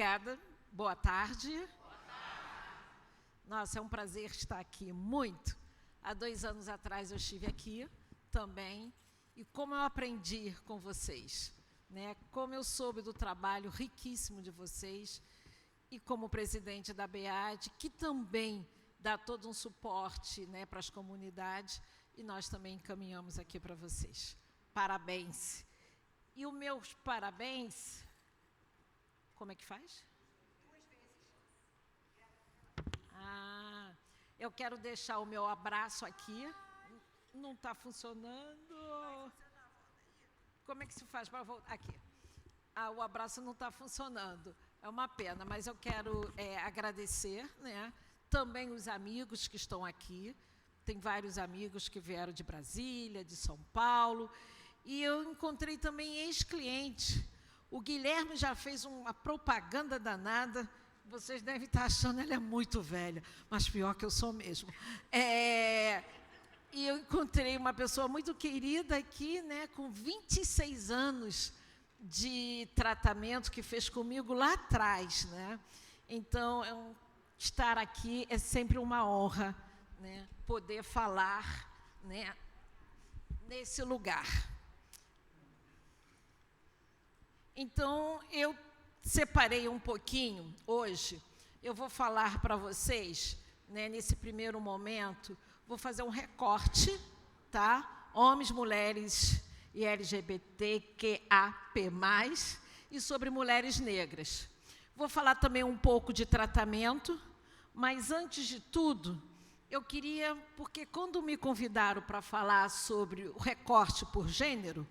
Obrigada. Boa tarde. Boa tarde. Nossa, é um prazer estar aqui, muito. Há 2 anos atrás eu estive aqui também, e como eu aprendi com vocês, né? Como eu soube do trabalho riquíssimo de vocês, e como presidente da BEAD, que também dá todo um suporte, né, para as comunidades, e nós também encaminhamos aqui para vocês. Parabéns. E os meus parabéns, como é que faz? 2 vezes. Eu quero deixar o meu abraço aqui. Não está funcionando. Como é que se faz para voltar? Aqui. O abraço não está funcionando. É uma pena, mas eu quero agradecer, né, também os amigos que estão aqui. Tem vários amigos que vieram de Brasília, de São Paulo. E eu encontrei também ex-cliente. O Guilherme já fez uma propaganda danada. Vocês devem estar achando que ele é muito velha, mas pior que eu sou mesmo. E eu encontrei uma pessoa muito querida aqui, né, com 26 anos de tratamento, que fez comigo lá atrás, né? Então, estar aqui é sempre uma honra, né, poder falar, né, nesse lugar. Então, eu separei um pouquinho hoje, eu vou falar para vocês, né, nesse primeiro momento, vou fazer um recorte, tá? Homens, mulheres e LGBTQAP+, e sobre mulheres negras. Vou falar também um pouco de tratamento, mas antes de tudo, eu queria, porque quando me convidaram para falar sobre o recorte por gênero,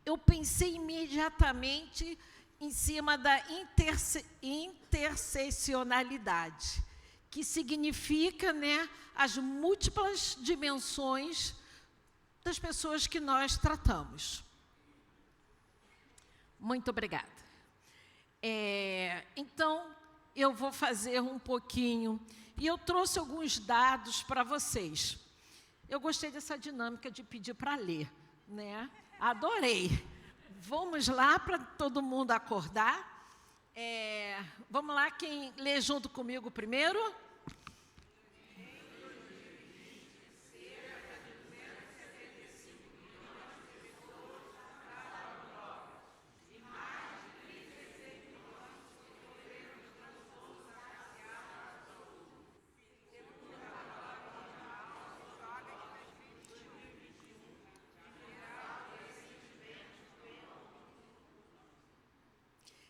eu pensei imediatamente em cima da interseccionalidade, que significa, né, as múltiplas dimensões das pessoas que nós tratamos. Muito obrigada. Então, eu vou fazer um pouquinho, e eu trouxe alguns dados para vocês. Eu gostei dessa dinâmica de pedir para ler, né? Adorei. Vamos lá para todo mundo acordar. Vamos lá, quem lê junto comigo primeiro?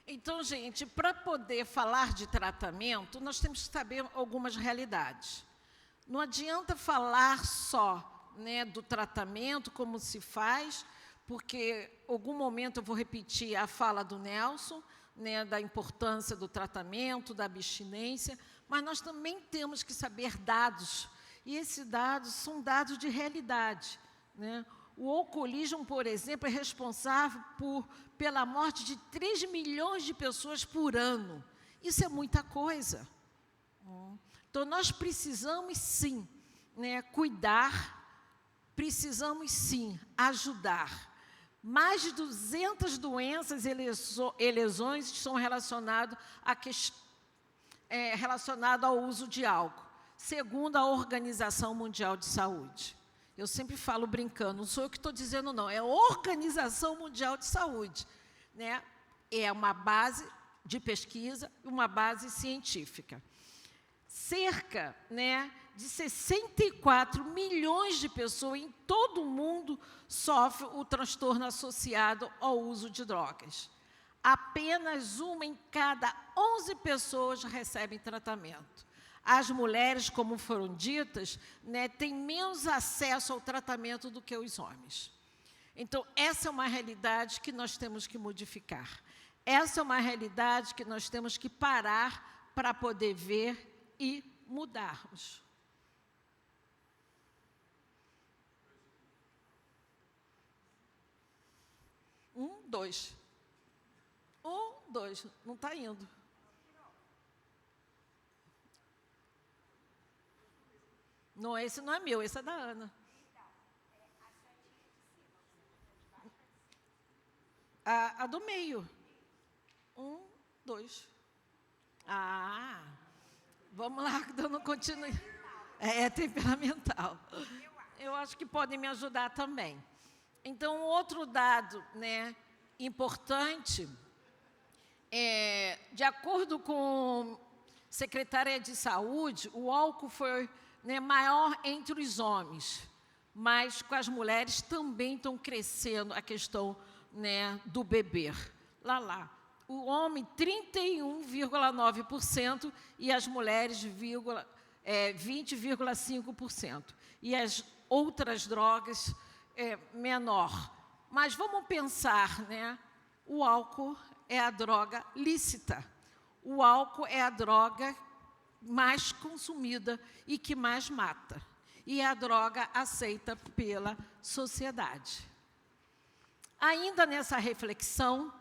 Então, gente, para poder falar de tratamento, nós temos que saber algumas realidades. Não adianta falar só, né, do tratamento, como se faz, porque em algum momento eu vou repetir a fala do Nelson, né, da importância do tratamento, da abstinência, mas nós também temos que saber dados, e esses dados são dados de realidade, né? O alcoolismo, por exemplo, é responsável pela morte de 3 milhões de pessoas por ano. Isso é muita coisa. Então, nós precisamos, sim, né, cuidar, precisamos, sim, ajudar. Mais de 200 doenças e lesões estão relacionadas ao uso de álcool, segundo a Organização Mundial de Saúde. Eu sempre falo brincando, não sou eu que estou dizendo, não, é a Organização Mundial de Saúde, né? É uma base de pesquisa, uma base científica. Cerca, né, de 64 milhões de pessoas em todo o mundo sofrem o transtorno associado ao uso de drogas. Apenas 1 em cada 11 pessoas recebem tratamento. As mulheres, como foram ditas, né, têm menos acesso ao tratamento do que os homens. Então, essa é uma realidade que nós temos que modificar. Essa é uma realidade que nós temos que parar para poder ver e mudarmos. Dois. Não está indo. Não, esse não é meu, esse é da Ana. A do meio. 1, 2. Ah, vamos lá, dando continuidade. É temperamental. Eu acho que podem me ajudar também. Então, outro dado, né, importante, de acordo com a Secretaria de Saúde, o álcool foi, né, maior entre os homens, mas com as mulheres também estão crescendo a questão, né, do beber. Lá. O homem, 31,9% e as mulheres, 20,5%. E as outras drogas, menor. Mas vamos pensar, né? O álcool é a droga lícita. O álcool é a droga mais consumida e que mais mata. E é a droga aceita pela sociedade. Ainda nessa reflexão,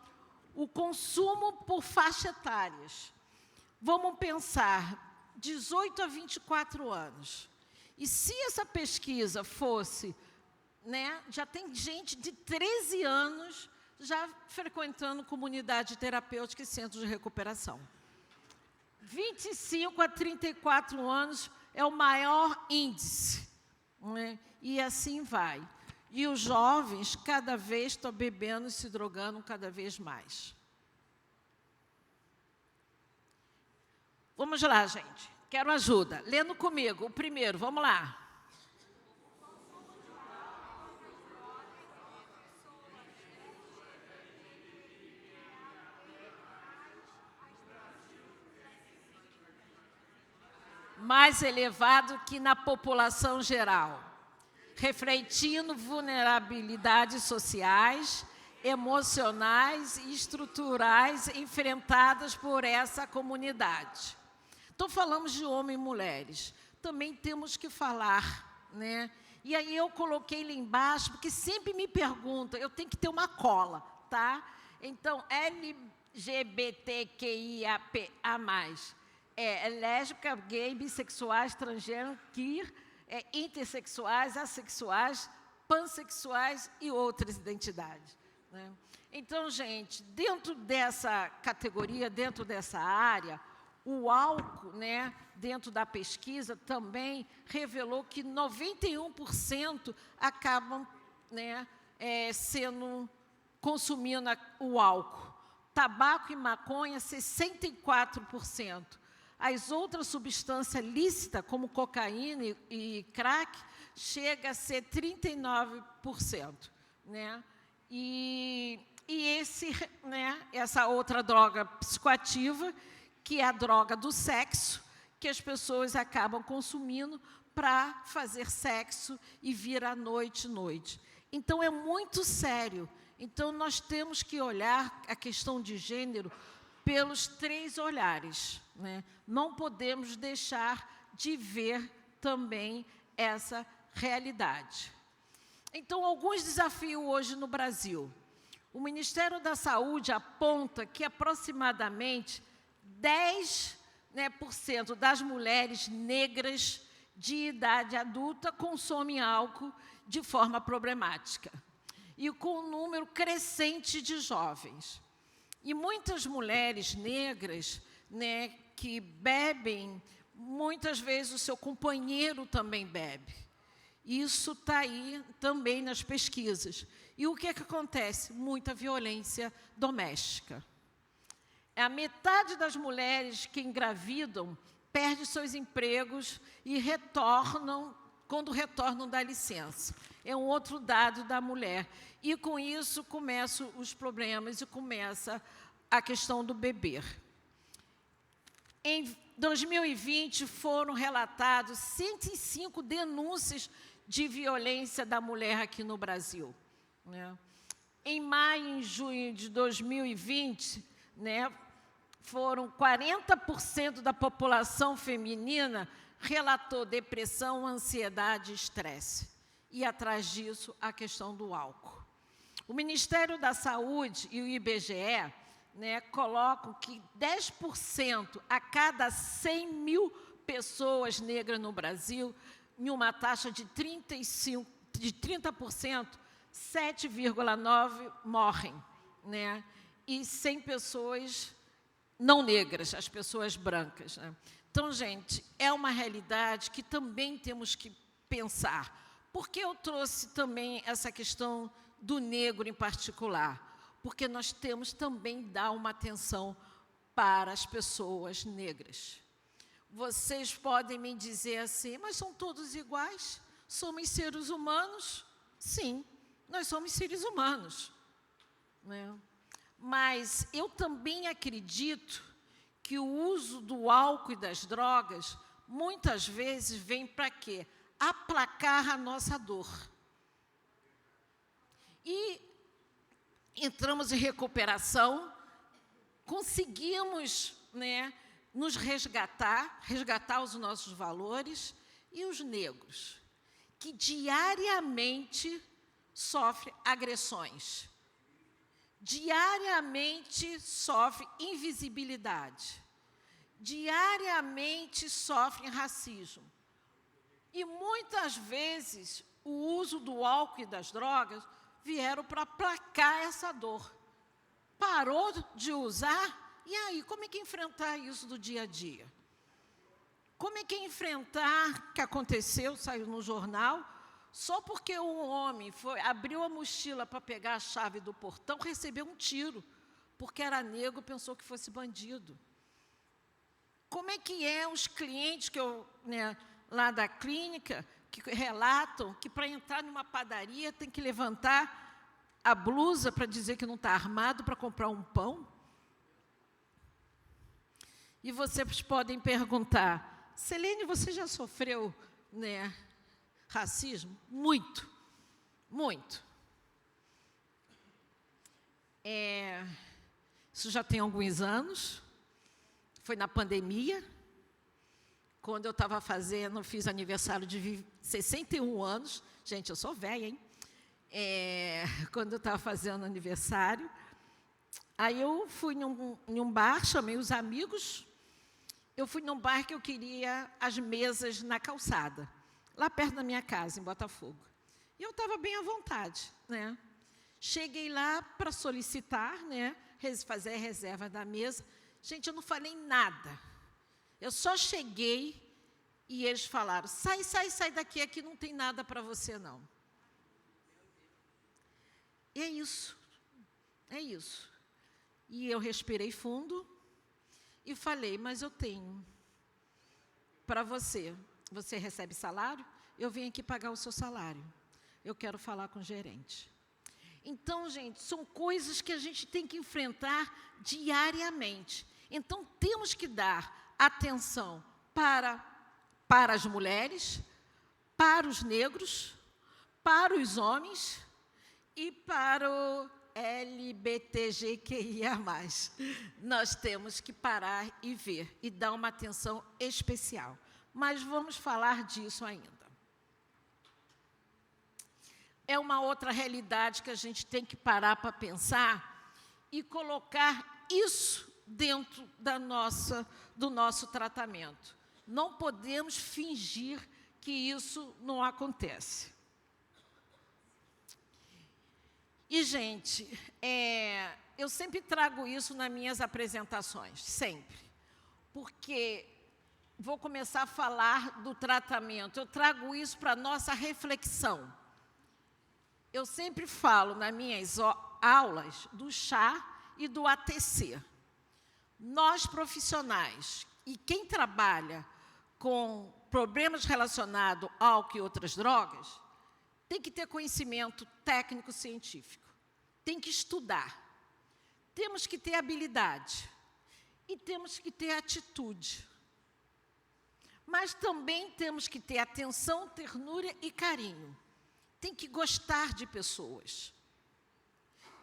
o consumo por faixa etárias. Vamos pensar, 18 a 24 anos. E se essa pesquisa fosse, né, já tem gente de 13 anos já frequentando comunidade terapêutica e centros de recuperação. 25 a 34 anos é o maior índice, né? E assim vai. E os jovens, cada vez, estão bebendo e se drogando cada vez mais. Vamos lá, gente. Quero ajuda. Lendo comigo. O primeiro, vamos lá. Mais elevado que na população geral, refletindo vulnerabilidades sociais, emocionais e estruturais enfrentadas por essa comunidade. Então, falamos de homens e mulheres. Também temos que falar, né? E aí eu coloquei lá embaixo, porque sempre me perguntam, eu tenho que ter uma cola, tá? Então, LGBTQIAPA+, lésbica, gay, bissexuais, transgênero, queer, intersexuais, assexuais, pansexuais e outras identidades, né? Então, gente, dentro dessa categoria, dentro dessa área, o álcool, né, dentro da pesquisa, também revelou que 91% acabam, né, consumindo o álcool. Tabaco e maconha, 64%. As outras substâncias lícitas, como cocaína e crack, chega a ser 39%. Né? E essa outra droga psicoativa, que é a droga do sexo, que as pessoas acabam consumindo para fazer sexo e vir à noite. Então, é muito sério. Então, nós temos que olhar a questão de gênero pelos 3 olhares, né? Não podemos deixar de ver também essa realidade. Então, alguns desafios hoje no Brasil. O Ministério da Saúde aponta que aproximadamente 10% das mulheres negras de idade adulta consomem álcool de forma problemática. E com um número crescente de jovens. E muitas mulheres negras, né, que bebem, muitas vezes o seu companheiro também bebe. Isso está aí também nas pesquisas. E o que acontece? Muita violência doméstica. A metade das mulheres que engravidam perde seus empregos e quando retornam da licença. É um outro dado da mulher. E, com isso, começam os problemas e começa a questão do beber. Em 2020, foram relatados 105 denúncias de violência da mulher aqui no Brasil. Né? Em maio e junho de 2020, né, foram 40% da população feminina relatou depressão, ansiedade e estresse. E, atrás disso, a questão do álcool. O Ministério da Saúde e o IBGE, né, colocam que 10% a cada 100 mil pessoas negras no Brasil, em uma taxa de 30%, 7,9% morrem. Né? E 100 pessoas não negras, as pessoas brancas, né? Então, gente, é uma realidade que também temos que pensar. Por que eu trouxe também essa questão do negro em particular? Porque nós temos também que dar uma atenção para as pessoas negras. Vocês podem me dizer assim, mas são todos iguais? Somos seres humanos? Sim, nós somos seres humanos, né? Mas eu também acredito que o uso do álcool e das drogas, muitas vezes, vem para quê? Aplacar a nossa dor. E entramos em recuperação, conseguimos, né, nos resgatar os nossos valores, e os negros, que diariamente sofrem agressões, diariamente sofrem invisibilidade, diariamente sofrem racismo. E muitas vezes o uso do álcool e das drogas vieram para aplacar essa dor. Parou de usar, e aí, como é que enfrentar isso do dia a dia? Como é que enfrentar o que aconteceu, saiu no jornal, só porque um homem abriu a mochila para pegar a chave do portão, recebeu um tiro, porque era negro, pensou que fosse bandido. Como é que os clientes que lá da clínica, que relatam que para entrar numa padaria tem que levantar a blusa para dizer que não está armado para comprar um pão? E vocês podem perguntar, Selene, você já sofreu, né, racismo? Muito, muito. Isso já tem alguns anos, foi na pandemia, quando eu estava fiz aniversário de 61 anos, gente, eu sou velha, hein? Quando eu estava fazendo aniversário, aí eu fui em um bar, chamei os amigos, eu fui num bar que eu queria as mesas na calçada, lá perto da minha casa, em Botafogo. E eu estava bem à vontade, né? Cheguei lá para solicitar, né, fazer a reserva da mesa. Gente, eu não falei nada. Eu só cheguei e eles falaram, sai daqui, aqui não tem nada para você, não. E é isso. E eu respirei fundo e falei, mas eu tenho para você. Você recebe salário? Eu vim aqui pagar o seu salário. Eu quero falar com o gerente. Então, gente, são coisas que a gente tem que enfrentar diariamente. Então, temos que dar atenção para as mulheres, para os negros, para os homens e para o LGBTQIA+. Nós temos que parar e ver e dar uma atenção especial. Mas vamos falar disso ainda. É uma outra realidade que a gente tem que parar para pensar e colocar isso dentro do nosso tratamento. Não podemos fingir que isso não acontece. E, gente, eu sempre trago isso nas minhas apresentações, sempre. Porque vou começar a falar do tratamento, eu trago isso para a nossa reflexão. Eu sempre falo nas minhas aulas do chá e do ATC. Nós, profissionais, e quem trabalha com problemas relacionados ao álcool e outras drogas, tem que ter conhecimento técnico-científico, tem que estudar, temos que ter habilidade e temos que ter atitude. Mas também temos que ter atenção, ternura e carinho. Tem que gostar de pessoas.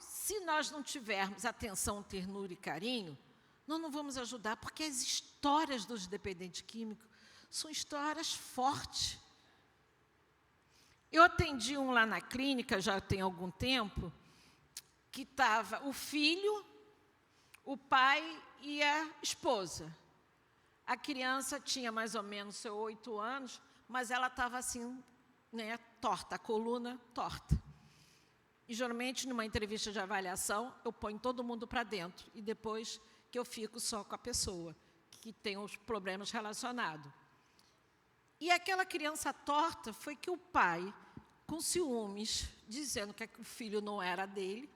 Se nós não tivermos atenção, ternura e carinho, nós não vamos ajudar, porque as histórias dos dependentes químicos são histórias fortes. Eu atendi um lá na clínica, já tem algum tempo, que estava o filho, o pai e a esposa. A criança tinha mais ou menos seus 8 anos, mas ela estava assim, né, torta, a coluna torta. E, geralmente, numa entrevista de avaliação, eu ponho todo mundo para dentro e depois que eu fico só com a pessoa que tem os problemas relacionados. E aquela criança torta foi que o pai, com ciúmes, dizendo que o filho não era dele,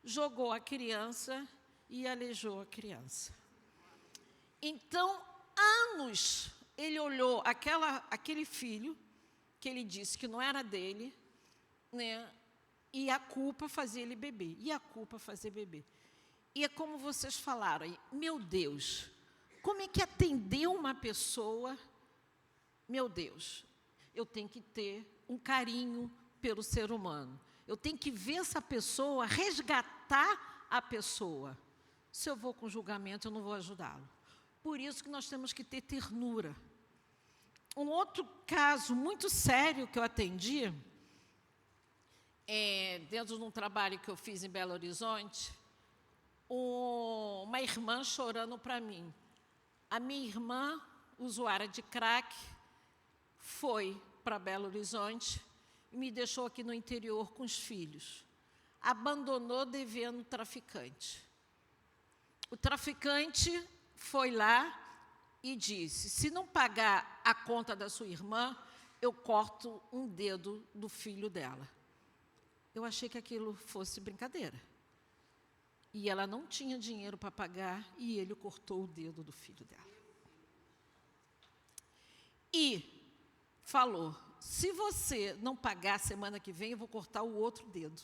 jogou a criança e aleijou a criança. Então, anos, ele olhou aquele filho, que ele disse que não era dele, né? E a culpa fazia ele beber, e a culpa fazia beber. E é como vocês falaram aí, meu Deus, como é que atender uma pessoa? Meu Deus, eu tenho que ter um carinho pelo ser humano. Eu tenho que ver essa pessoa, resgatar a pessoa. Se eu vou com julgamento, eu não vou ajudá-lo. Por isso que nós temos que ter ternura. Um outro caso muito sério que eu atendi, dentro de um trabalho que eu fiz em Belo Horizonte, uma irmã chorando para mim. A minha irmã, usuária de crack, foi para Belo Horizonte e me deixou aqui no interior com os filhos. Abandonou devendo o traficante. O traficante foi lá e disse, se não pagar a conta da sua irmã, eu corto um dedo do filho dela. Eu achei que aquilo fosse brincadeira. E ela não tinha dinheiro para pagar e ele cortou o dedo do filho dela. E falou, se você não pagar semana que vem, eu vou cortar o outro dedo.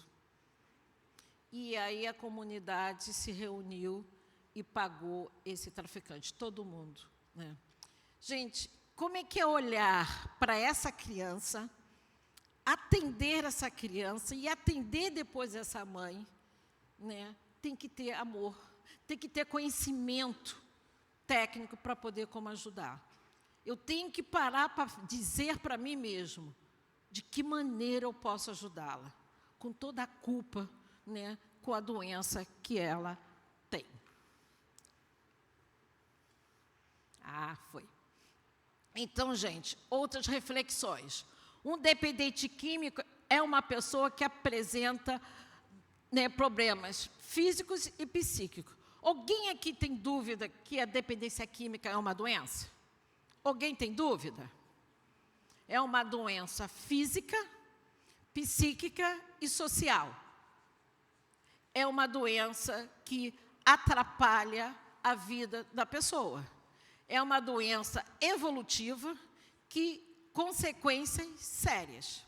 E aí a comunidade se reuniu e pagou esse traficante, todo mundo, né? Gente, como é que é olhar para essa criança, atender essa criança e atender depois essa mãe, né? Tem que ter amor, tem que ter conhecimento técnico para poder como ajudar. Eu tenho que parar para dizer para mim mesmo de que maneira eu posso ajudá-la, com toda a culpa, né, com a doença que ela tem. Foi. Então, gente, outras reflexões. Um dependente químico é uma pessoa que apresenta, né, problemas físicos e psíquicos. Alguém aqui tem dúvida que a dependência química é uma doença? Alguém tem dúvida? É uma doença física, psíquica e social. É uma doença que atrapalha a vida da pessoa. É uma doença evolutiva que consequências sérias.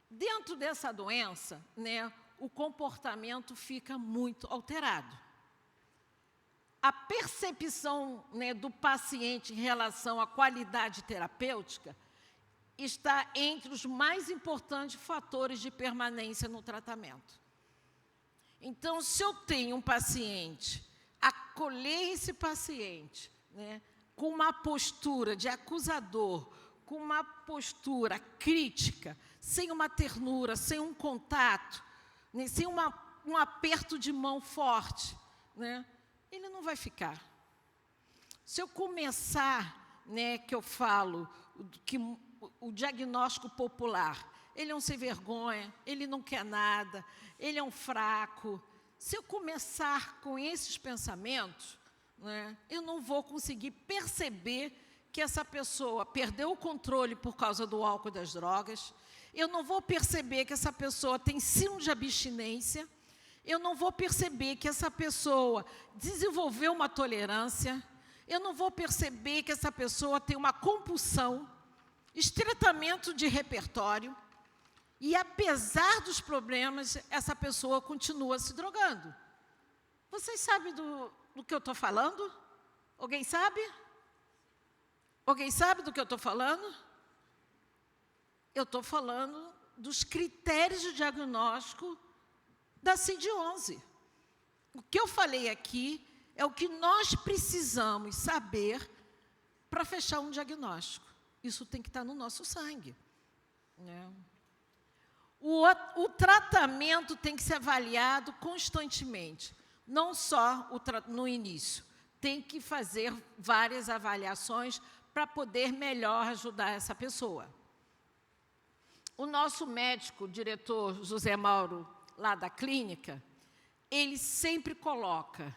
Dentro dessa doença, né, o comportamento fica muito alterado. A percepção, né, do paciente em relação à qualidade terapêutica está entre os mais importantes fatores de permanência no tratamento. Então, se eu tenho um paciente, acolher esse paciente, né, com uma postura de acusador, com uma postura crítica, sem uma ternura, sem um contato, né, sem um aperto de mão forte, né, ele não vai ficar. Se eu começar, né, que eu falo, que o diagnóstico popular, ele é um sem vergonha, ele não quer nada, ele é um fraco. Se eu começar com esses pensamentos, né, eu não vou conseguir perceber que essa pessoa perdeu o controle por causa do álcool e das drogas, eu não vou perceber que essa pessoa tem síndrome de abstinência, eu não vou perceber que essa pessoa desenvolveu uma tolerância, eu não vou perceber que essa pessoa tem uma compulsão, estreitamento de repertório, e apesar dos problemas, essa pessoa continua se drogando. Vocês sabem do que eu estou falando? Alguém sabe? Alguém sabe do que eu estou falando? Eu estou falando dos critérios de diagnóstico da CID-11. O que eu falei aqui é o que nós precisamos saber para fechar um diagnóstico. Isso tem que estar no nosso sangue, né? O tratamento tem que ser avaliado constantemente, não só no início. Tem que fazer várias avaliações para poder melhor ajudar essa pessoa. O nosso médico, o diretor José Mauro, lá da clínica, ele sempre coloca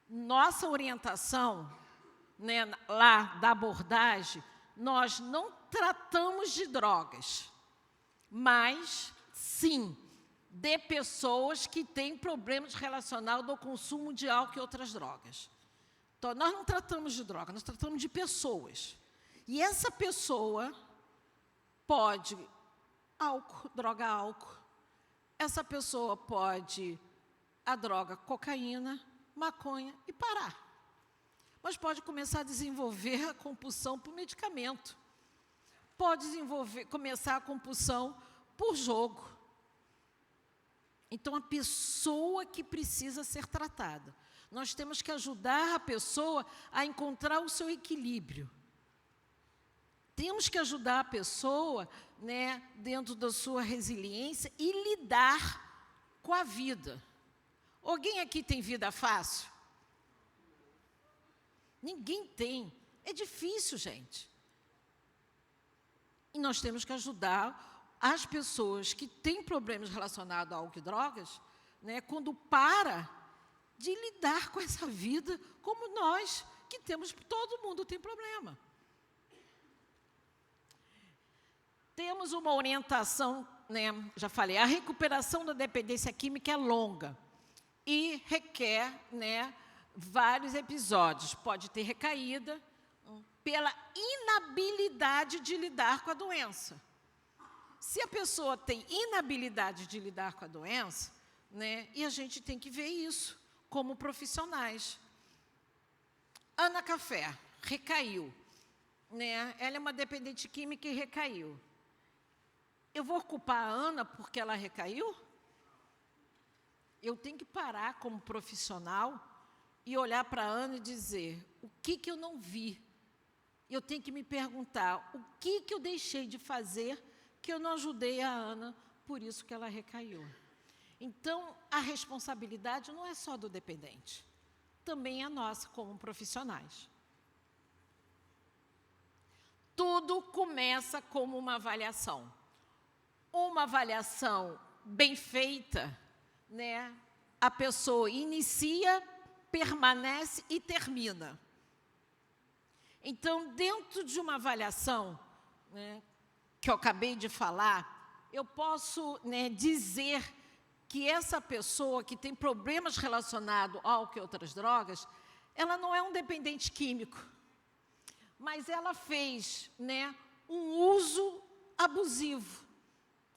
nossa orientação, né, lá da abordagem, nós não tratamos de drogas, mas, sim, de pessoas que têm problemas relacionados ao consumo de álcool e outras drogas. Então, nós não tratamos de droga, nós tratamos de pessoas. E essa pessoa pode droga álcool. Essa pessoa pode a droga cocaína, maconha e parar. Mas pode começar a desenvolver a compulsão por medicamento. Pode começar a compulsão por jogo. Então, a pessoa que precisa ser tratada. Nós temos que ajudar a pessoa a encontrar o seu equilíbrio. Temos que ajudar a pessoa, né, dentro da sua resiliência e lidar com a vida. Alguém aqui tem vida fácil? Ninguém tem. É difícil, gente. E nós temos que ajudar as pessoas que têm problemas relacionados a álcool e drogas, né, quando para de lidar com essa vida como nós, que temos, todo mundo tem problema. Temos uma orientação, né, já falei, a recuperação da dependência química é longa e requer, né, vários episódios. Pode ter recaída pela inabilidade de lidar com a doença. Se a pessoa tem inabilidade de lidar com a doença, né, e a gente tem que ver isso como profissionais. Ana Café recaiu, né? Ela é uma dependente química e recaiu. Eu vou culpar a Ana porque ela recaiu? Eu tenho que parar como profissional e olhar para a Ana e dizer, o que eu não vi? Eu tenho que me perguntar, o que eu deixei de fazer que eu não ajudei a Ana, por isso que ela recaiu. Então, a responsabilidade não é só do dependente, também é nossa como profissionais. Tudo começa como uma avaliação. Uma avaliação bem feita, né, a pessoa inicia, permanece e termina. Então, dentro de uma avaliação, né, que eu acabei de falar, eu posso, né, dizer que essa pessoa que tem problemas relacionados ao álcool e outras drogas, ela não é um dependente químico, mas ela fez, né, um uso abusivo.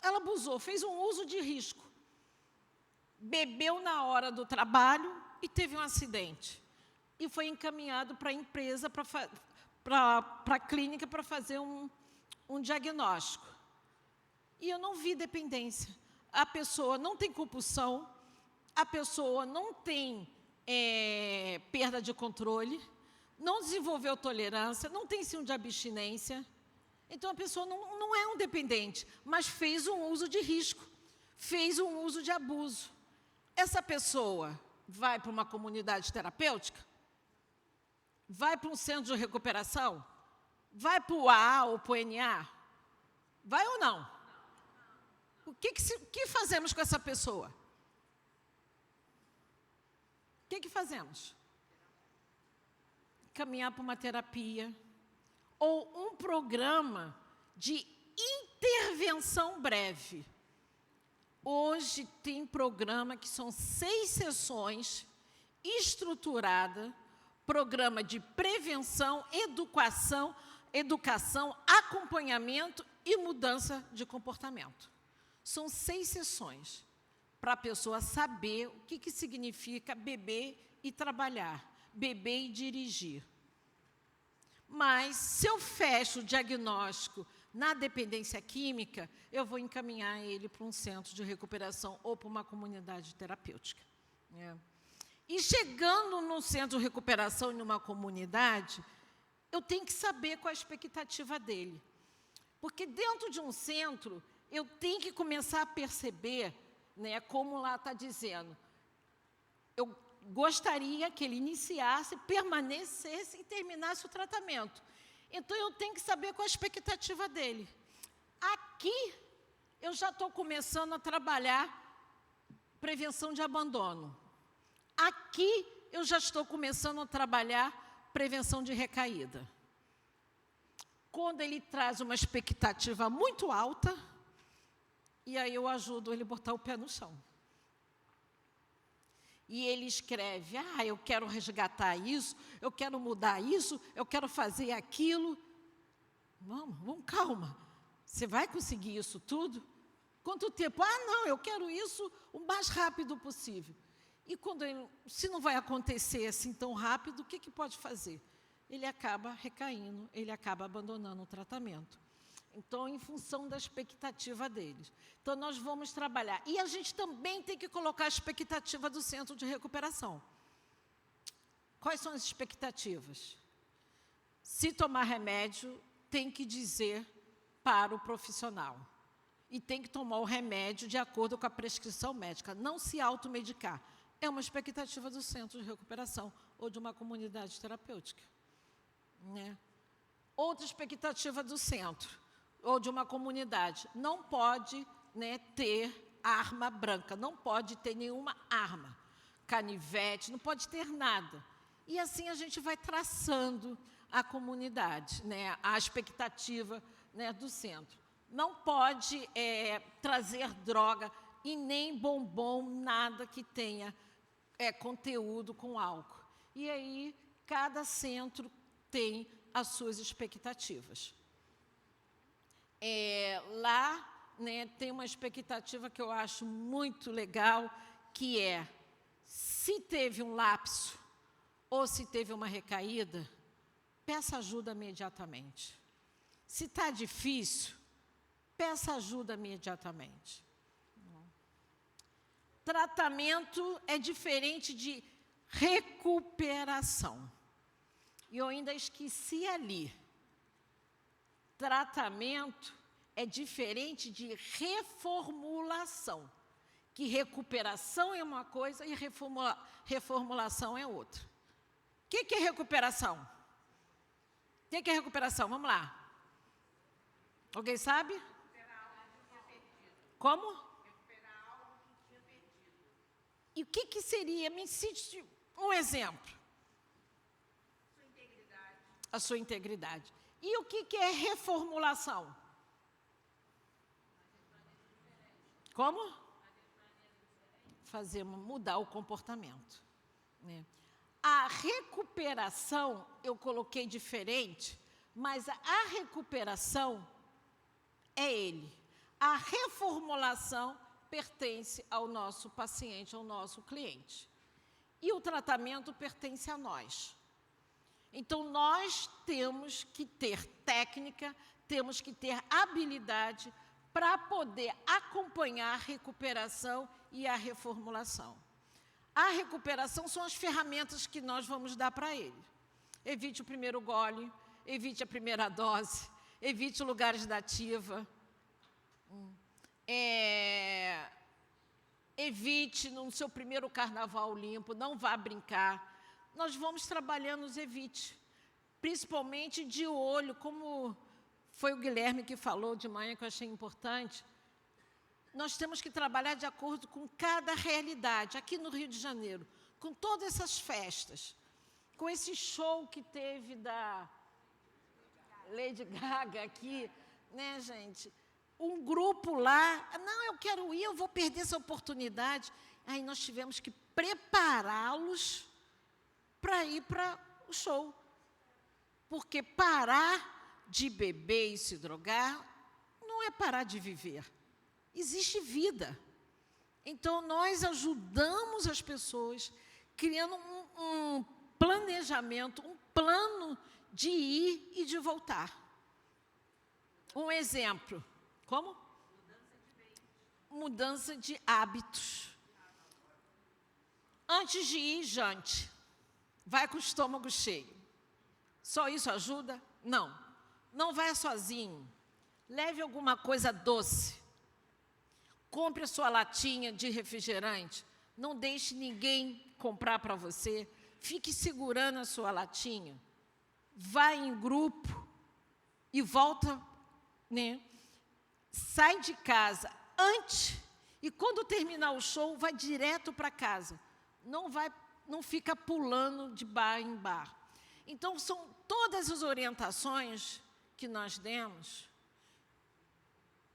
Ela abusou, fez um uso de risco. Bebeu na hora do trabalho e teve um acidente. E foi encaminhado para a empresa, para a clínica, para fazer um diagnóstico. E eu não vi dependência. A pessoa não tem compulsão, a pessoa não tem perda de controle, não desenvolveu tolerância, não tem síndrome de abstinência. Então, a pessoa não é um dependente, mas fez um uso de risco, fez um uso de abuso. Essa pessoa vai para uma comunidade terapêutica? Vai para um centro de recuperação? Vai para o AA ou para o NA? Vai ou não? O que fazemos com essa pessoa? O que fazemos? Caminhar para uma terapia ou um programa de intervenção breve. Hoje tem programa que são 6 sessões estruturada, programa de prevenção, educação, acompanhamento e mudança de comportamento. São 6 sessões para a pessoa saber o que significa beber e trabalhar, beber e dirigir. Mas, se eu fecho o diagnóstico na dependência química, eu vou encaminhar ele para um centro de recuperação ou para uma comunidade terapêutica. E chegando num centro de recuperação e numa comunidade, eu tenho que saber qual a expectativa dele. Porque dentro de um centro, eu tenho que começar a perceber, né, como lá está dizendo, eu gostaria que ele iniciasse, permanecesse e terminasse o tratamento. Então, eu tenho que saber qual a expectativa dele. Aqui, eu já estou começando a trabalhar prevenção de abandono. Aqui, eu já estou começando a trabalhar prevenção de recaída. Quando ele traz uma expectativa muito alta, e aí eu ajudo ele a botar o pé no chão. E ele escreve, eu quero resgatar isso, eu quero mudar isso, eu quero fazer aquilo. Vamos, calma. Você vai conseguir isso tudo? Quanto tempo? Não, eu quero isso o mais rápido possível. E se não vai acontecer assim tão rápido, o que pode fazer? Ele acaba recaindo, ele acaba abandonando o tratamento. Então, em função da expectativa deles. Então, nós vamos trabalhar. E a gente também tem que colocar a expectativa do centro de recuperação. Quais são as expectativas? Se tomar remédio, tem que dizer para o profissional. E tem que tomar o remédio de acordo com a prescrição médica. Não se automedicar. É uma expectativa do centro de recuperação ou de uma comunidade terapêutica. Né? Outra expectativa do centro ou de uma comunidade. Não pode, né, ter arma branca, não pode ter nenhuma arma, canivete, não pode ter nada. E assim a gente vai traçando a comunidade, né, a expectativa, né, do centro. Não pode trazer droga e nem bombom, nada que tenha conteúdo com álcool. E aí, cada centro tem as suas expectativas. Lá, né, tem uma expectativa que eu acho muito legal, que é, se teve um lapso ou se teve uma recaída, peça ajuda imediatamente. Se está difícil, peça ajuda imediatamente. Tratamento é diferente de recuperação. E eu ainda esqueci ali. Tratamento é diferente de reformulação. Que recuperação é uma coisa e reformulação é outra. O que é recuperação? O que é recuperação? Vamos lá. Alguém sabe? Recuperar algo que tinha perdido. Como? Recuperar algo que tinha perdido. E o que seria? Me cite um exemplo. Sua integridade. A sua integridade. E o que é reformulação? Como? Mudar o comportamento. Né? A recuperação, eu coloquei diferente, mas a recuperação é ele. A reformulação pertence ao nosso paciente, ao nosso cliente. E o tratamento pertence a nós. Então, nós temos que ter técnica, temos que ter habilidade para poder acompanhar a recuperação e a reformulação. A recuperação são as ferramentas que nós vamos dar para ele. Evite o primeiro gole, evite a primeira dose, evite lugares da ativa, evite no seu primeiro carnaval limpo, não vá brincar. Nós vamos trabalhando os evite, principalmente de olho, como foi o Guilherme que falou de manhã, que eu achei importante. Nós temos que trabalhar de acordo com cada realidade, aqui no Rio de Janeiro, com todas essas festas, com esse show que teve da Lady Gaga aqui, né, gente? Um grupo lá, não, eu quero ir, eu vou perder essa oportunidade. Aí nós tivemos que prepará-los para ir para o show. Porque parar de beber e se drogar não é parar de viver. Existe vida. Então, nós ajudamos as pessoas, criando um planejamento, um plano de ir e de voltar. Um exemplo. Como? Mudança de hábitos. Antes de ir, jante. Vai com o estômago cheio. Só isso ajuda? Não. Não vai sozinho. Leve alguma coisa doce. Compre a sua latinha de refrigerante. Não deixe ninguém comprar para você. Fique segurando a sua latinha. Vá em grupo e volta, né? Sai de casa antes e quando terminar o show, vai direto para casa. Não vai não fica pulando de bar em bar. Então, são todas as orientações que nós demos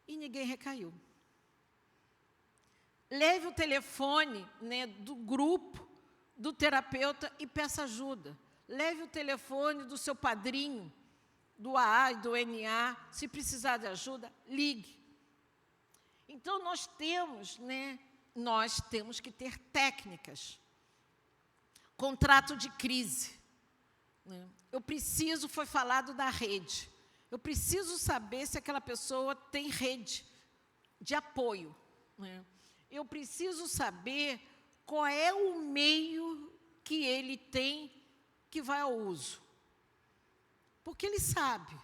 e ninguém recaiu. Leve o telefone, né, do grupo, do terapeuta e peça ajuda. Leve o telefone do seu padrinho, do AA e do NA. Se precisar de ajuda, ligue. Então, nós temos que ter técnicas. Contrato de crise. Foi falado da rede. Eu preciso saber se aquela pessoa tem rede de apoio. Eu preciso saber qual é o meio que ele tem que vai ao uso. Porque ele sabe.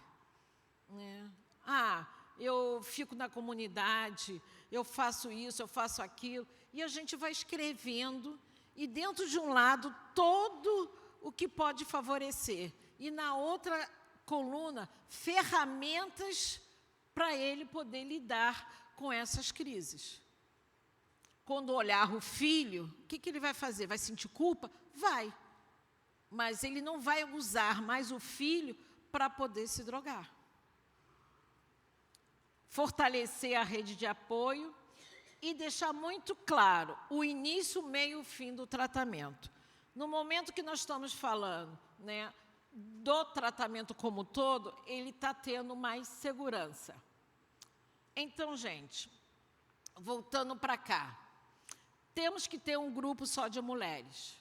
Eu fico na comunidade, eu faço isso, eu faço aquilo, e a gente vai escrevendo, e dentro de um lado, todo o que pode favorecer, e na outra coluna, ferramentas para ele poder lidar com essas crises. Quando olhar o filho, o que ele vai fazer? Vai sentir culpa? Vai. Mas ele não vai usar mais o filho para poder se drogar. Fortalecer a rede de apoio e deixar muito claro o início, meio e fim do tratamento. No momento que nós estamos falando, né, do tratamento como todo, ele está tendo mais segurança. Então, gente, voltando para cá, temos que ter um grupo só de mulheres.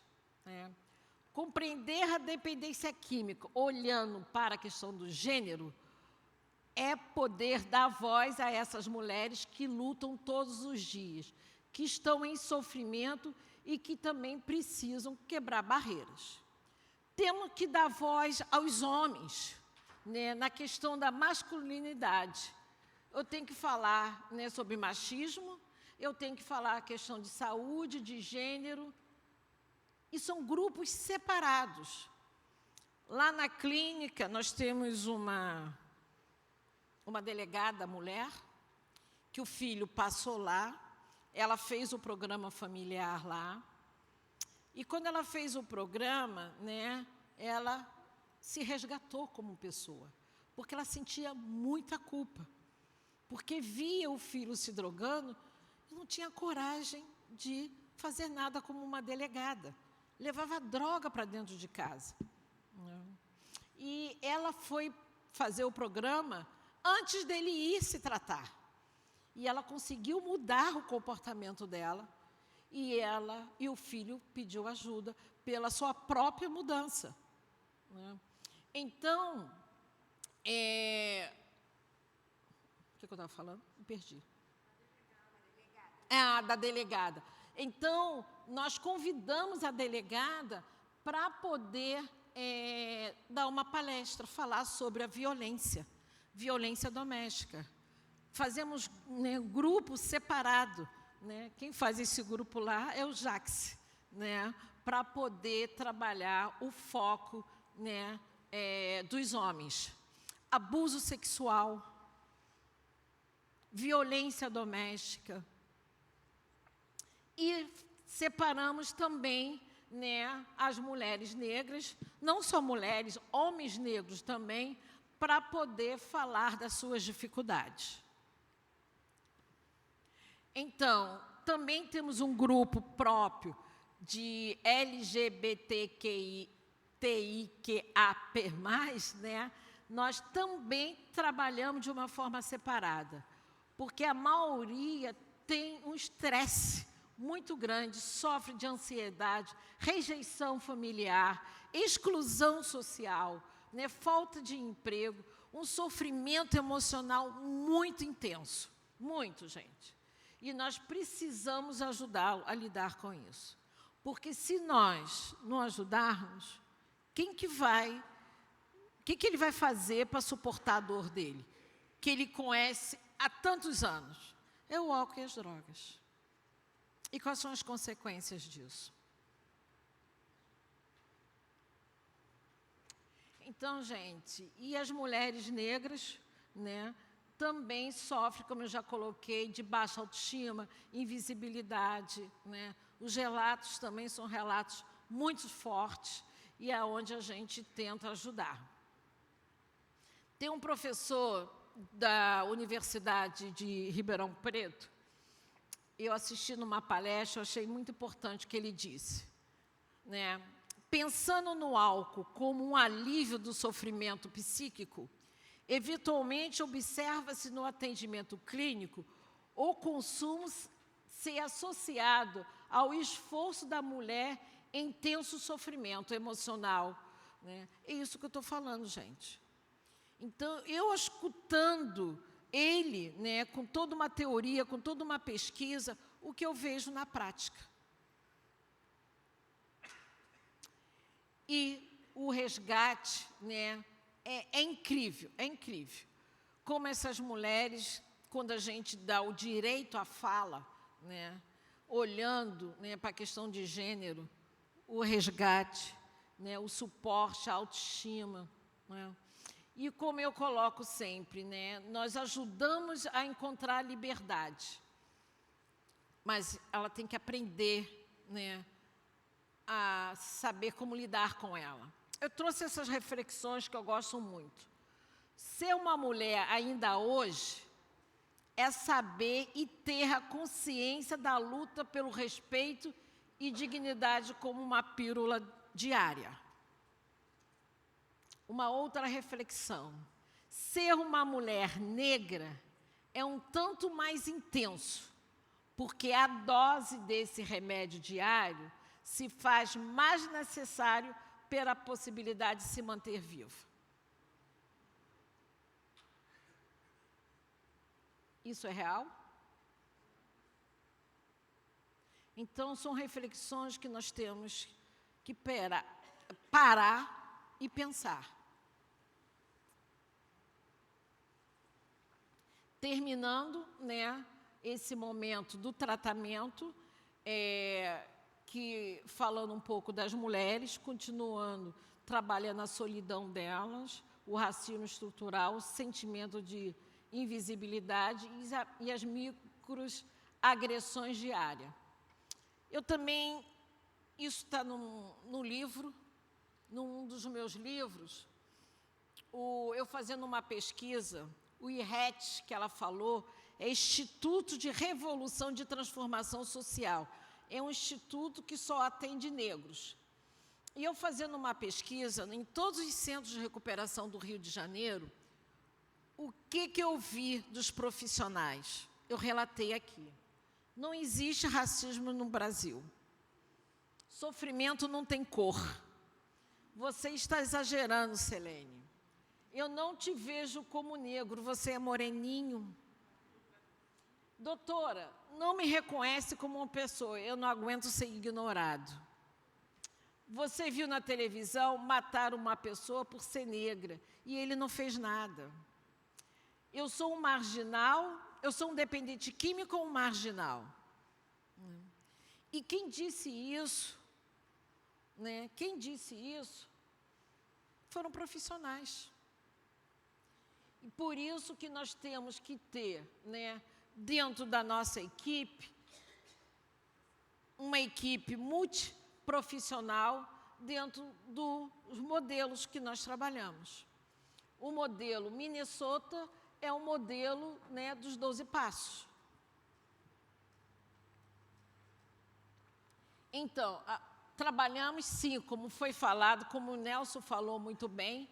Compreender a dependência química, olhando para a questão do gênero, é poder dar voz a essas mulheres que lutam todos os dias, que estão em sofrimento e que também precisam quebrar barreiras. Temos que dar voz aos homens, né, na questão da masculinidade. Eu tenho que falar, né, sobre machismo, eu tenho que falar a questão de saúde, de gênero, e são grupos separados. Lá na clínica, nós temos uma delegada mulher, que o filho passou lá, ela fez o programa familiar lá, e quando ela fez o programa, né, ela se resgatou como pessoa, porque ela sentia muita culpa, porque via o filho se drogando e não tinha coragem de fazer nada como uma delegada. Levava droga para dentro de casa. E ela foi fazer o programa antes dele ir se tratar. E ela conseguiu mudar o comportamento dela, e o filho pediu ajuda pela sua própria mudança. Então, o que eu estava falando? Me perdi. Da delegada. Então, nós convidamos a delegada para poder dar uma palestra, falar sobre a violência doméstica. Fazemos, né, grupo separado, né? Quem faz esse grupo lá é o Jax, né, para poder trabalhar o foco, né, dos homens. Abuso sexual, violência doméstica. E separamos também, né, as mulheres negras, não só mulheres, homens negros também, para poder falar das suas dificuldades. Então, também temos um grupo próprio de LGBTQIA+, né? Nós também trabalhamos de uma forma separada, porque a maioria tem um estresse muito grande, sofre de ansiedade, rejeição familiar, exclusão social, né, falta de emprego, um sofrimento emocional muito intenso, muito, gente. E nós precisamos ajudá-lo a lidar com isso. Porque se nós não ajudarmos, o que ele vai fazer para suportar a dor dele? Que ele conhece há tantos anos. É o álcool e as drogas. E quais são as consequências disso? Então, gente, e as mulheres negras, né, também sofrem, como eu já coloquei, de baixa autoestima, invisibilidade, né? Os relatos também são relatos muito fortes e é onde a gente tenta ajudar. Tem um professor da Universidade de Ribeirão Preto, eu assisti numa palestra, eu achei muito importante o que ele disse, né? Pensando no álcool como um alívio do sofrimento psíquico, eventualmente observa-se no atendimento clínico o consumo ser associado ao esforço da mulher em intenso sofrimento emocional, né? É isso que eu estou falando, gente. Então, eu escutando ele, né, com toda uma teoria, com toda uma pesquisa, o que eu vejo na prática. E o resgate, né, é incrível, é incrível. Como essas mulheres, quando a gente dá o direito à fala, né, olhando, né, para a questão de gênero, o resgate, né, o suporte, a autoestima, né? E como eu coloco sempre, né, nós ajudamos a encontrar a liberdade, mas ela tem que aprender, né, a saber como lidar com ela. Eu trouxe essas reflexões que eu gosto muito. Ser uma mulher ainda hoje é saber e ter a consciência da luta pelo respeito e dignidade como uma pílula diária. Uma outra reflexão. Ser uma mulher negra é um tanto mais intenso, porque a dose desse remédio diário se faz mais necessário pela possibilidade de se manter viva. Isso é real? Então, são reflexões que nós temos que parar e pensar. Terminando, né, esse momento do tratamento, que falando um pouco das mulheres, continuando trabalhando a solidão delas, o racismo estrutural, o sentimento de invisibilidade e as microagressões diárias. Eu também, isso está no livro, num dos meus livros, eu fazendo uma pesquisa, o IRET, que ela falou, é Instituto de Revolução de Transformação Social. É um instituto que só atende negros. E eu fazendo uma pesquisa em todos os centros de recuperação do Rio de Janeiro, o que eu vi dos profissionais? Eu relatei aqui. Não existe racismo no Brasil. Sofrimento não tem cor. Você está exagerando, Selene. Eu não te vejo como negro, você é moreninho. Doutora, não me reconhece como uma pessoa, eu não aguento ser ignorado. Você viu na televisão matar uma pessoa por ser negra e ele não fez nada. Eu sou um marginal, eu sou um dependente químico ou um marginal? E quem disse isso, né? Quem disse isso foram profissionais. E por isso que nós temos que ter, né, dentro da nossa equipe, uma equipe multiprofissional dentro dos modelos que nós trabalhamos. O modelo Minnesota é o modelo, né, dos 12 passos. Então, trabalhamos sim, como foi falado, como o Nelson falou muito bem,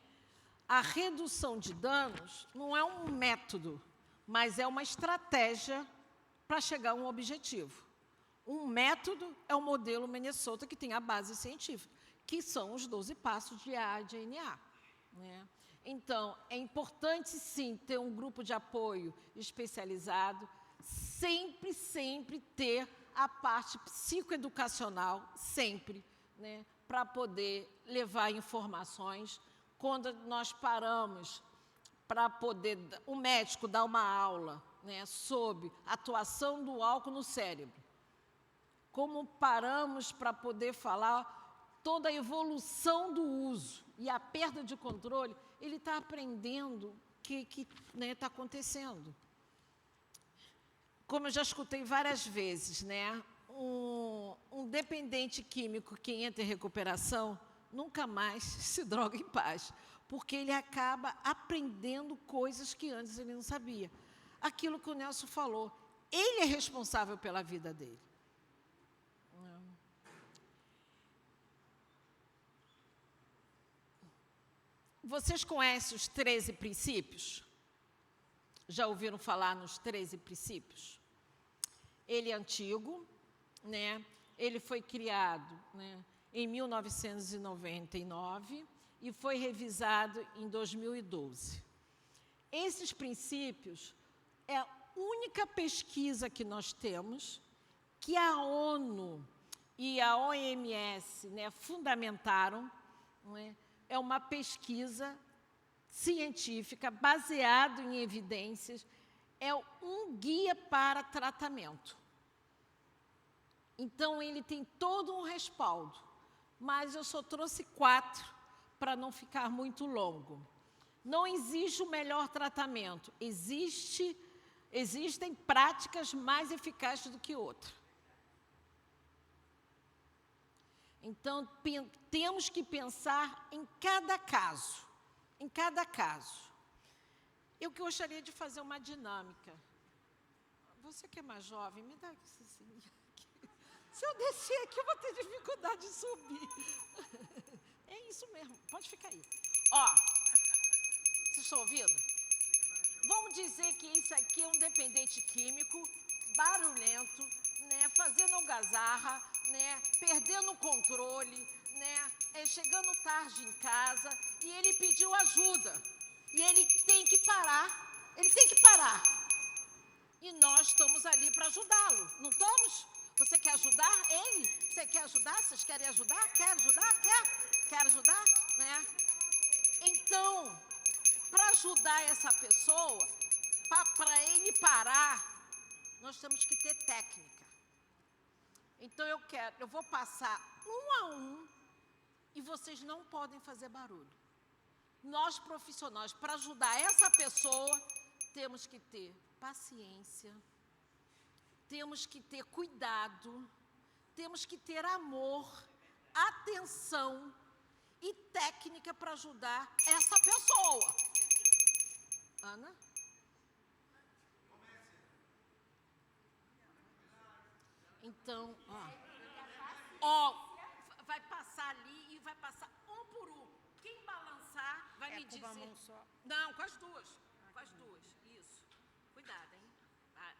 a redução de danos não é um método, mas é uma estratégia para chegar a um objetivo. Um método é o modelo Minnesota, que tem a base científica, que são os 12 passos de ADNA, né? Então, é importante, sim, ter um grupo de apoio especializado, sempre ter a parte psicoeducacional, sempre, né, para poder levar informações. Quando nós paramos para poder o médico dar uma aula, né, sobre a atuação do álcool no cérebro, como paramos para poder falar toda a evolução do uso e a perda de controle, ele está aprendendo o que está acontecendo. Como eu já escutei várias vezes, né, um dependente químico que entra em recuperação nunca mais se droga em paz, porque ele acaba aprendendo coisas que antes ele não sabia. Aquilo que o Nelson falou, ele é responsável pela vida dele. Vocês conhecem os 13 princípios? Já ouviram falar nos 13 princípios? Ele é antigo, né? Ele foi criado, né, em 1999 e foi revisado em 2012. Esses princípios é a única pesquisa que nós temos que a ONU e a OMS, né, fundamentaram, né? É uma pesquisa científica baseada em evidências, é um guia para tratamento. Então, ele tem todo um respaldo, mas eu só trouxe 4 para não ficar muito longo. Não existe o melhor tratamento, existem práticas mais eficazes do que outras. Então, temos que pensar em cada caso, em cada caso. Eu gostaria de fazer uma dinâmica. Você que é mais jovem, me dá esse assim. Se eu descer aqui, eu vou ter dificuldade de subir. É isso mesmo, pode ficar aí. Ó, vocês estão ouvindo? Vamos dizer que isso aqui é um dependente químico, barulhento, né, fazendo algazarra, né, perdendo o controle, né, chegando tarde em casa, e ele pediu ajuda. E ele tem que parar, E nós estamos ali para ajudá-lo, não estamos? Você quer ajudar ele? Você quer ajudar? Vocês querem ajudar? Quer ajudar? Quer ajudar? Né? Então, para ajudar essa pessoa, para ele parar, nós temos que ter técnica. Então, eu vou passar um a um e vocês não podem fazer barulho. Nós, profissionais, para ajudar essa pessoa, temos que ter paciência, temos que ter cuidado, temos que ter amor, atenção e técnica para ajudar essa pessoa. Ana? Então, vai passar ali e vai passar um por um. Quem balançar vai me dizer. Com uma mão só? Não, com as duas. Com as duas, isso. Cuidado, hein? Vai.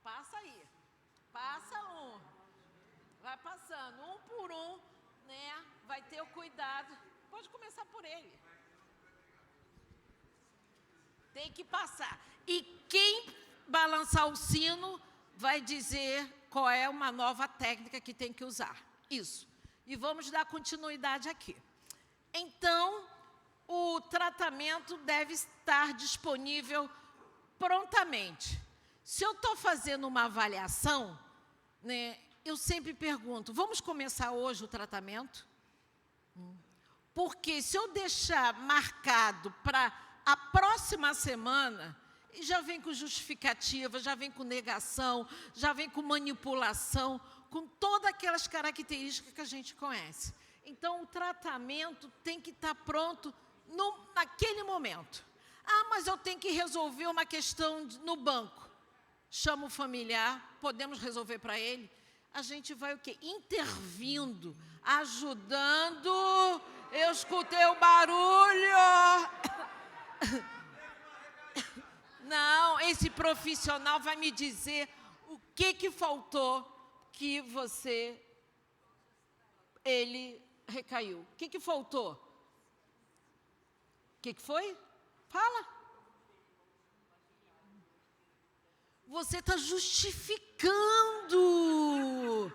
Passa aí. Passa um. Vai passando um por um, né? Vai ter o cuidado. Pode começar por ele. Tem que passar. E quem balançar o sino vai dizer qual é uma nova técnica que tem que usar. Isso. E vamos dar continuidade aqui. Então, o tratamento deve estar disponível prontamente. Se eu estou fazendo uma avaliação, né, eu sempre pergunto, vamos começar hoje o tratamento? Porque se eu deixar marcado para a próxima semana, já vem com justificativa, já vem com negação, já vem com manipulação, com todas aquelas características que a gente conhece. Então, o tratamento tem que estar pronto naquele momento. Ah, mas eu tenho que resolver uma questão no banco. Chama o familiar, podemos resolver para ele. A gente vai o quê? Intervindo, ajudando. Eu escutei o barulho. Não, esse profissional vai me dizer o que faltou que ele recaiu. O que faltou? O que foi? Fala. Você está justificando.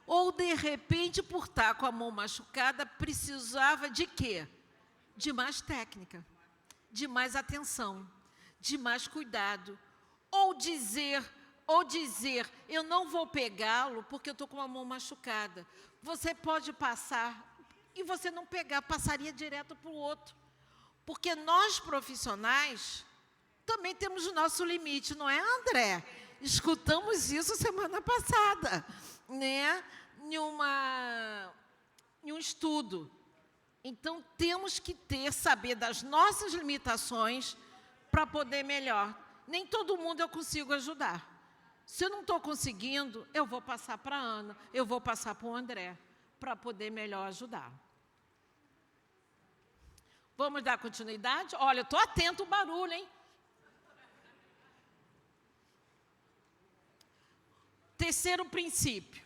Ou, de repente, por estar com a mão machucada, precisava de quê? De mais técnica, de mais atenção, de mais cuidado. Ou dizer, eu não vou pegá-lo porque eu estou com a mão machucada. Você pode passar e você não pegar, passaria direto para o outro. Porque nós, profissionais, também temos o nosso limite, não é, André? Escutamos isso semana passada, né? Em um estudo. Então, temos que saber das nossas limitações para poder melhor. Nem todo mundo eu consigo ajudar. Se eu não estou conseguindo, eu vou passar para a Ana, eu vou passar para o André, para poder melhor ajudar. Vamos dar continuidade? Olha, eu estou atento ao barulho, hein? Terceiro princípio.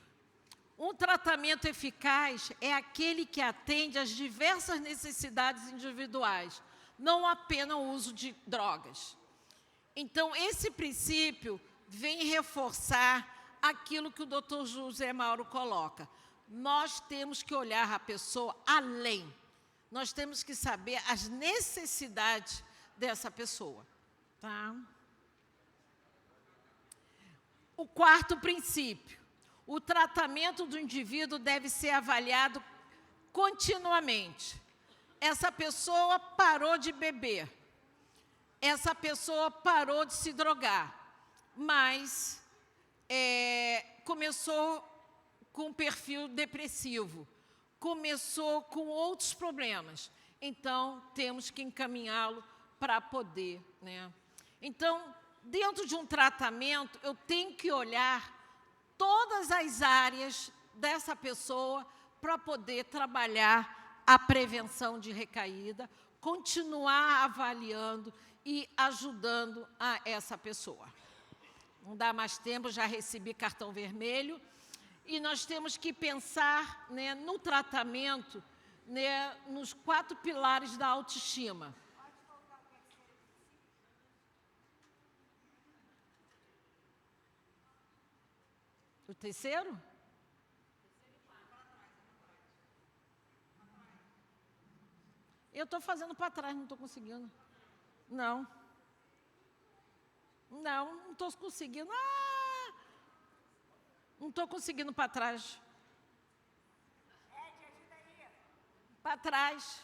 Um tratamento eficaz é aquele que atende às diversas necessidades individuais, não apenas o uso de drogas. Então, esse princípio vem reforçar aquilo que o Dr. José Mauro coloca. Nós temos que olhar a pessoa além. Nós temos que saber as necessidades dessa pessoa. Tá? O quarto princípio. O tratamento do indivíduo deve ser avaliado continuamente. Essa pessoa parou de beber. Essa pessoa parou de se drogar. Mas começou com um perfil depressivo. Começou com outros problemas. Então, temos que encaminhá-lo para poder, né? Então, dentro de um tratamento, eu tenho que olhar todas as áreas dessa pessoa para poder trabalhar a prevenção de recaída, continuar avaliando e ajudando a essa pessoa. Não dá mais tempo, já recebi cartão vermelho. E nós temos que pensar, né, no tratamento, né, nos 4 pilares da autoestima. O terceiro? Eu estou fazendo para trás, não estou conseguindo. Não. Não estou conseguindo. Não estou conseguindo para trás. Para trás.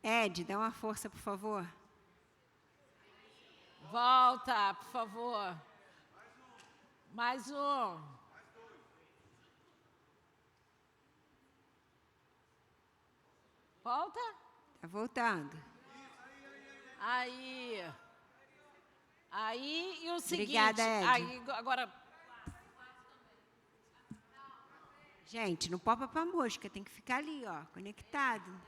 Ed, dá uma força, por favor. Volta, por favor. Mais um. Volta. Está voltando. Aí, e o seguinte... Obrigada, Ed. Aí, agora... Gente, não popa para mosca, tem que ficar ali, ó, conectado.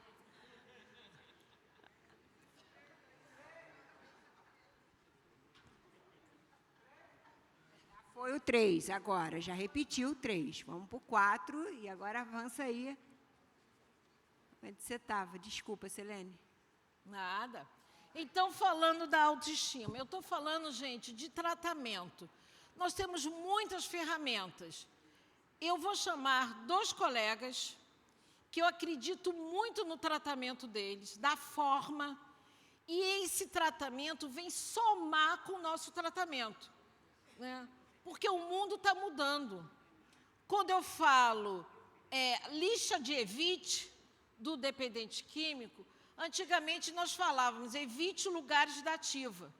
Foi o 3 agora, já repetiu o 3. Vamos para o 4 e agora avança aí. Onde você estava? Desculpa, Selene. Nada. Então, falando da autoestima, eu estou falando, gente, de tratamento. Nós temos muitas ferramentas. Eu vou chamar 2 colegas que eu acredito muito no tratamento deles, da forma, e esse tratamento vem somar com o nosso tratamento, né? Porque o mundo está mudando. Quando eu falo lixa de evite do dependente químico, antigamente nós falávamos evite lugares da ativa.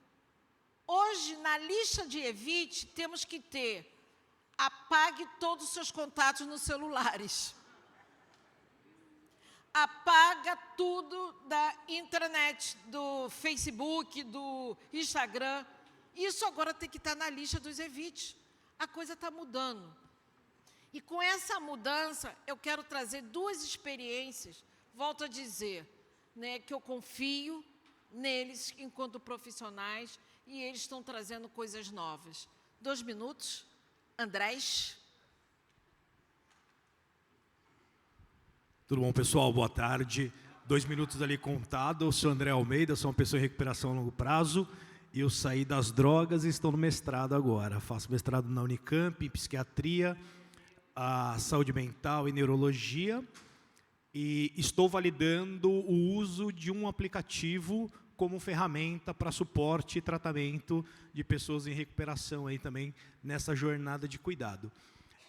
Hoje, na lixa de evite, temos que ter apague todos os seus contatos nos celulares. Apaga tudo da internet, do Facebook, do Instagram. Isso agora tem que estar na lista dos evites. A coisa está mudando. E com essa mudança, eu quero trazer 2 experiências, volto a dizer, né, que eu confio neles enquanto profissionais e eles estão trazendo coisas novas. 2 minutos. Andrés. Tudo bom, pessoal? Boa tarde. 2 minutos ali contado. Eu sou André Almeida, sou uma pessoa em recuperação a longo prazo. E eu saí das drogas e estou no mestrado agora. Faço mestrado na Unicamp, em psiquiatria, saúde mental e neurologia. E estou validando o uso de um aplicativo como ferramenta para suporte e tratamento de pessoas em recuperação aí também nessa jornada de cuidado.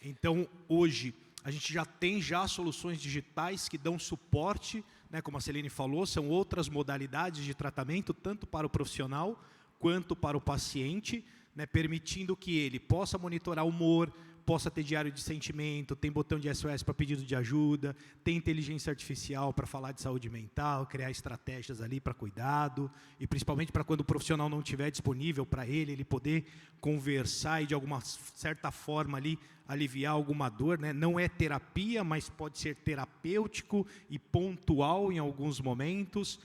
Então, hoje, a gente já tem soluções digitais que dão suporte, né, como a Celene falou, são outras modalidades de tratamento, tanto para o profissional quanto para o paciente, né, permitindo que ele possa monitorar o humor, possa ter diário de sentimento, tem botão de SOS para pedido de ajuda, tem inteligência artificial para falar de saúde mental, criar estratégias ali para cuidado, e principalmente para quando o profissional não estiver disponível para ele poder conversar e de alguma certa forma ali aliviar alguma dor, né? Não é terapia, mas pode ser terapêutico e pontual em alguns momentos.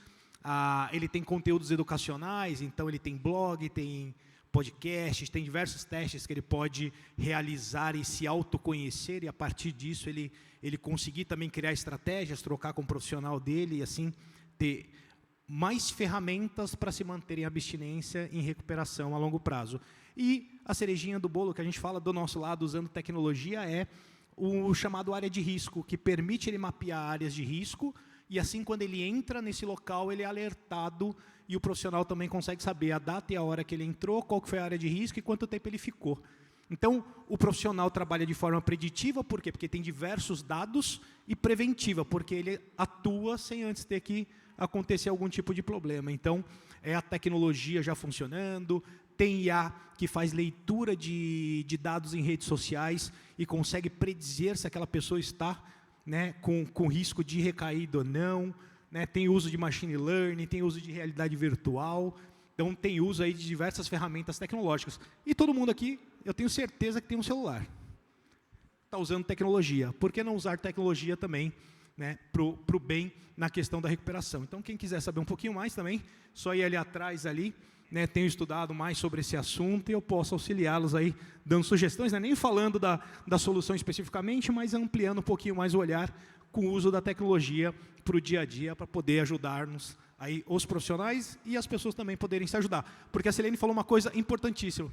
Ele tem conteúdos educacionais, então ele tem blog, tem podcasts, tem diversos testes que ele pode realizar e se autoconhecer, e a partir disso ele conseguir também criar estratégias, trocar com o profissional dele e assim ter mais ferramentas para se manter em abstinência em recuperação a longo prazo. E a cerejinha do bolo que a gente fala do nosso lado usando tecnologia é o chamado área de risco, que permite ele mapear áreas de risco, e assim quando ele entra nesse local ele é alertado e o profissional também consegue saber a data e a hora que ele entrou, qual que foi a área de risco e quanto tempo ele ficou. Então, o profissional trabalha de forma preditiva, por quê? Porque tem diversos dados, e preventiva, porque ele atua sem antes ter que acontecer algum tipo de problema. Então, é a tecnologia já funcionando, tem IA que faz leitura de dados em redes sociais e consegue predizer se aquela pessoa está, né, com risco de recaída ou não, né, tem uso de machine learning, tem uso de realidade virtual, então tem uso aí de diversas ferramentas tecnológicas. E todo mundo aqui, eu tenho certeza que tem um celular. Está usando tecnologia. Por que não usar tecnologia também, né, para o bem na questão da recuperação? Então, quem quiser saber um pouquinho mais também, só ir ali atrás, ali, né, tenho estudado mais sobre esse assunto e eu posso auxiliá-los aí, dando sugestões, né, nem falando da solução especificamente, mas ampliando um pouquinho mais o olhar com o uso da tecnologia para o dia a dia, para poder ajudar-nos aí, os profissionais e as pessoas também poderem se ajudar. Porque a Selene falou uma coisa importantíssima.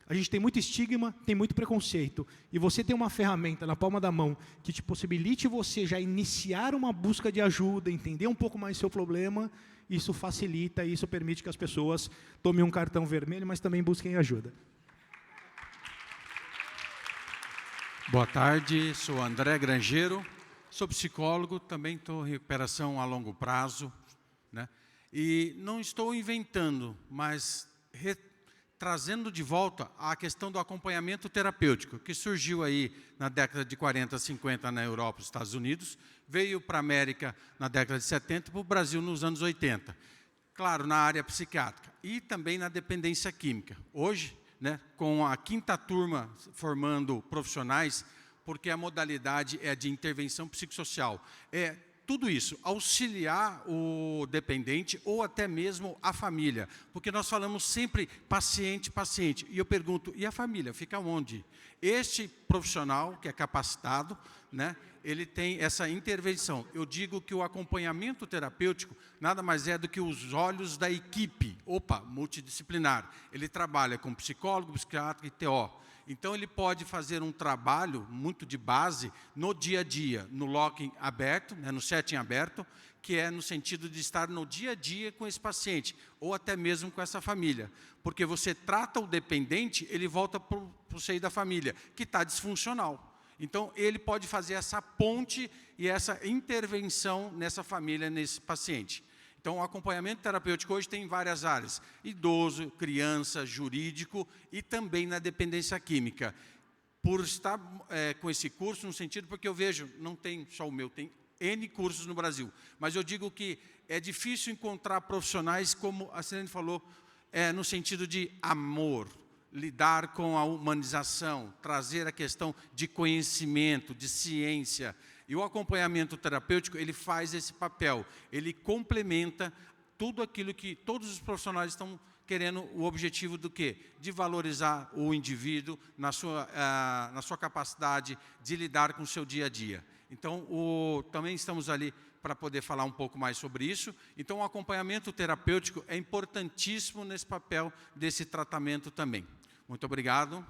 A gente tem muito estigma, tem muito preconceito. E você tem uma ferramenta na palma da mão que te possibilite você já iniciar uma busca de ajuda, entender um pouco mais o seu problema, isso facilita, isso permite que as pessoas tomem um cartão vermelho, mas também busquem ajuda. Boa tarde, sou André Grangeiro, sou psicólogo, também estou em recuperação a longo prazo, né? E não estou inventando, mas trazendo de volta a questão do acompanhamento terapêutico, que surgiu aí na década de 40, 50 na Europa e nos Estados Unidos, veio para a América na década de 70 e para o Brasil nos anos 80. Claro, na área psiquiátrica e também na dependência química. Hoje, né, com a 5ª turma formando profissionais, porque a modalidade é de intervenção psicossocial. É tudo isso, auxiliar o dependente ou até mesmo a família, porque nós falamos sempre paciente, paciente, e eu pergunto, e a família, fica onde? Este profissional, que é capacitado, né, ele tem essa intervenção. Eu digo que o acompanhamento terapêutico nada mais é do que os olhos da equipe, multidisciplinar. Ele trabalha com psicólogo, psiquiatra e TO. Então, ele pode fazer um trabalho muito de base no dia a dia, no locking aberto, né, no setting aberto, que é no sentido de estar no dia a dia com esse paciente, ou até mesmo com essa família. Porque você trata o dependente, ele volta para o seio da família, que está disfuncional. Então, ele pode fazer essa ponte e essa intervenção nessa família, nesse paciente. Então, o acompanhamento terapêutico hoje tem várias áreas. Idoso, criança, jurídico e também na dependência química. Por estar com esse curso, no sentido, porque eu vejo, não tem só o meu, tem N cursos no Brasil. Mas eu digo que é difícil encontrar profissionais, como a Selene falou, no sentido de amor, lidar com a humanização, trazer a questão de conhecimento, de ciência. E o acompanhamento terapêutico, ele faz esse papel, ele complementa tudo aquilo que todos os profissionais estão querendo, o objetivo do quê? De valorizar o indivíduo na sua capacidade de lidar com o seu dia a dia. Então, também estamos ali para poder falar um pouco mais sobre isso. Então, o acompanhamento terapêutico é importantíssimo nesse papel desse tratamento também. Muito obrigado.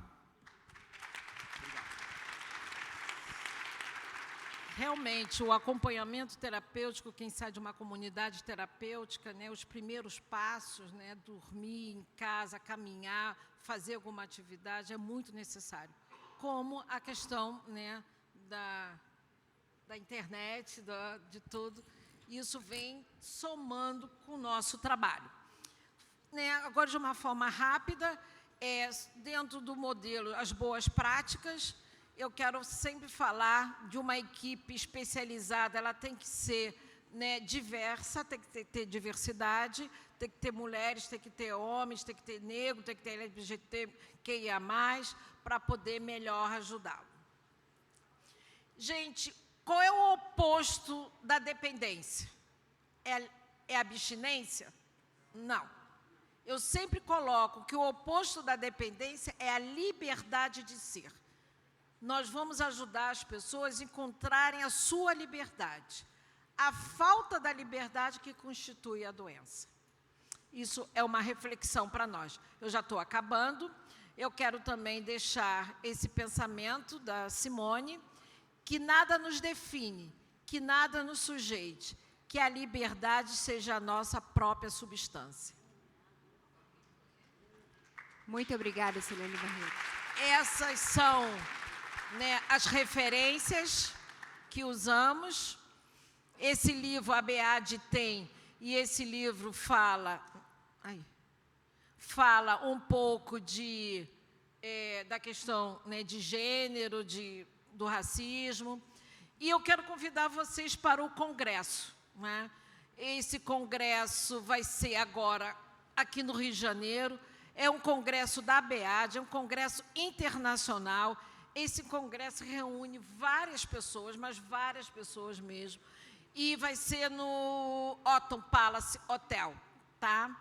Realmente, o acompanhamento terapêutico, quem sai de uma comunidade terapêutica, né, os primeiros passos, né, dormir em casa, caminhar, fazer alguma atividade, é muito necessário. Como a questão, né, da internet, de tudo, isso vem somando com o nosso trabalho. né, agora de uma forma rápida, dentro do modelo As Boas Práticas, eu quero sempre falar de uma equipe especializada, ela tem que ser, né, diversa, tem que ter diversidade, tem que ter mulheres, tem que ter homens, tem que ter negro, tem que ter LGBTQIA+, para poder melhor ajudá-lo. Gente, qual é o oposto da dependência? É abstinência? Não. Eu sempre coloco que o oposto da dependência é a liberdade de ser. Nós vamos ajudar as pessoas a encontrarem a sua liberdade. A falta da liberdade que constitui a doença. Isso é uma reflexão para nós. Eu já estou acabando. Eu quero também deixar esse pensamento da Simone, que nada nos define, que nada nos sujeite, que a liberdade seja a nossa própria substância. Muito obrigada, Silene Barreto. Essas são, né, as referências que usamos. Esse livro a BEAD tem, e esse livro fala um pouco da questão, né, de gênero, do racismo. E eu quero convidar vocês para o congresso, né? Esse congresso vai ser agora aqui no Rio de Janeiro. É um congresso da BEAD, é um congresso internacional. Esse congresso reúne várias pessoas, mas várias pessoas mesmo. E vai ser no Otton Palace Hotel, tá?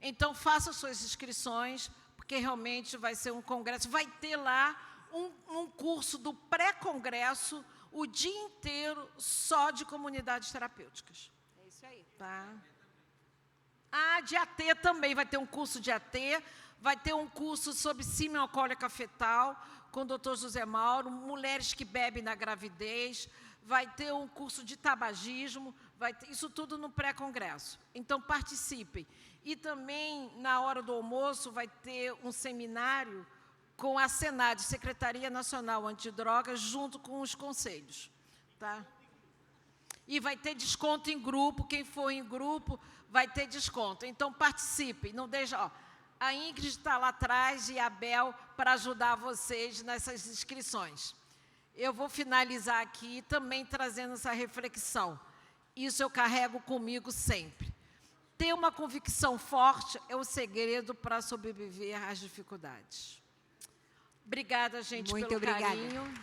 Então, façam suas inscrições, porque realmente vai ser um congresso. Vai ter lá um curso do pré-congresso o dia inteiro só de comunidades terapêuticas. É isso aí. Tá? De AT também, vai ter um curso de AT, vai ter um curso sobre síndrome alcoólica fetal, com o Dr. José Mauro, mulheres que bebem na gravidez, vai ter um curso de tabagismo, vai ter isso tudo no pré-congresso. Então, participem. E também, na hora do almoço, vai ter um seminário com a SENAD, Secretaria Nacional Antidrogas, junto com os conselhos. Tá? E vai ter desconto em grupo, quem for em grupo vai ter desconto. Então, participem, não deixa... a Ingrid está lá atrás e a Bel para ajudar vocês nessas inscrições. Eu vou finalizar aqui também trazendo essa reflexão. Isso eu carrego comigo sempre. Ter uma convicção forte é o segredo para sobreviver às dificuldades. Obrigada, gente, Muito pelo obrigada. carinho.